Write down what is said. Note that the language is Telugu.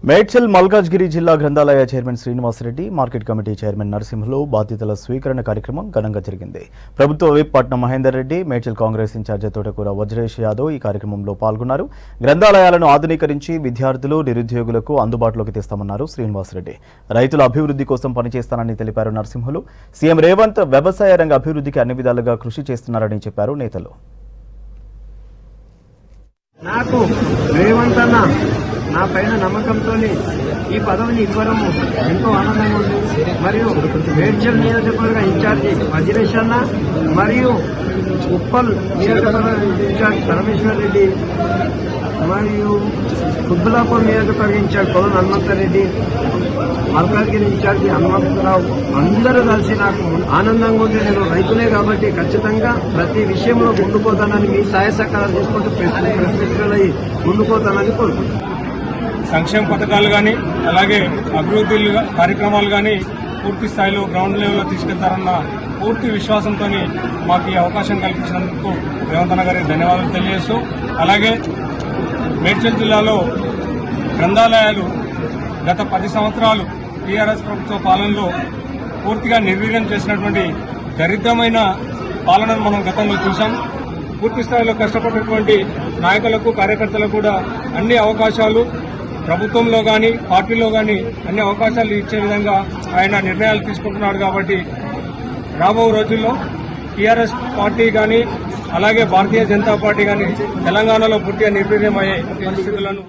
మేడ్చల్ మల్కాజ్గిరి జిల్లా గ్రంథాలయ chairman Srinivasa Reddy, market committee chairman Narasimhulu బాధ్యతల స్వీకరణ కార్యక్రమం ఘనంగా జరిగింది. ప్రభుత్వ విప్ పట్నం మహేందర్ రెడ్డి, మేడ్చల్ కాంగ్రెస్ ఇన్ఛార్జి తోటకూర వజ్రేష్ యాదవ్ ఈ కార్యక్రమంలో పాల్గొన్నారు. గ్రంథాలయాలను ఆధునీకరించి విద్యార్థులు, నిరుద్యోగులకు అందుబాటులోకి తెస్తామన్నారు శ్రీనివాసరెడ్డి. రైతుల అభివృద్ధి కోసం పనిచేస్తానని తెలిపారు నరసింహులు. సీఎం రేవంత్ వ్యవసాయ రంగ అభివృద్ధికి అన్ని విధాలుగా కృషి చేస్తున్నారని చెప్పారు నేతలు. నాకు రేవంత్ అన్న నా పైన నమ్మకంతో ఈ పదవిని ఇవ్వడము ఎంతో ఆనందంగా ఉంది. మరియు మేడ్చల్ నియోజకవర్గ ఇన్ఛార్జి వజ్రేష్ అన్న మరియు ఉప్పల్ నియోజకవర్గ ఇన్ఛార్జ్ పరమేశ్వర్ రెడ్డి మరియు కుబ్బులాపూర్ నియోజకవర్గ ఇన్ఛార్జ్ పవన్ హనుమంతరెడ్డి, మల్కాజ్గిరి ఇన్ఛార్జి హనుమంతరావు అందరూ కలిసి నాకు ఆనందంగా ఉంది. నేను రైతులే కాబట్టి ఖచ్చితంగా ప్రతి విషయంలో ముందుకోతానని మీ సహాయ సహకారాలు చేసుకుంటూ ప్రశ్నికులై ముందుకోతానని కోరుకుంటున్నాను. సంక్షేమ పథకాలు కానీ అలాగే అభివృద్ధి కార్యక్రమాలు కానీ పూర్తి స్థాయిలో గ్రౌండ్ లెవెల్లో తీసుకెళ్తారన్న పూర్తి విశ్వాసంతో మాకు ఈ అవకాశం కల్పించినందుకు రేవంత్ అన్న గారికి ధన్యవాదాలు తెలియజేస్తూ, అలాగే మేడ్చల్ జిల్లాలో గ్రంథాలయాలు గత 10 సంవత్సరాలు టీఆర్ఎస్ ప్రభుత్వ పాలనలో పూర్తిగా నిర్వీర్యం చేసినటువంటి దరిద్రమైన పాలనను మనం గతంలో చూసాం. పూర్తి స్థాయిలో కష్టపడినటువంటి నాయకులకు, కార్యకర్తలకు కూడా అన్ని అవకాశాలు ప్రభుత్వంలో కానీ పార్టీలో కానీ అన్ని అవకాశాలు ఇచ్చే విధంగా ఆయన నిర్ణయాలు తీసుకుంటున్నాడు. కాబట్టి రాబో రోజుల్లో టీఆర్ఎస్ పార్టీ కానీ అలాగే భారతీయ జనతా పార్టీ కానీ తెలంగాణలో పూర్తిగా నిర్వీర్యమయ్యే పరిస్థితులను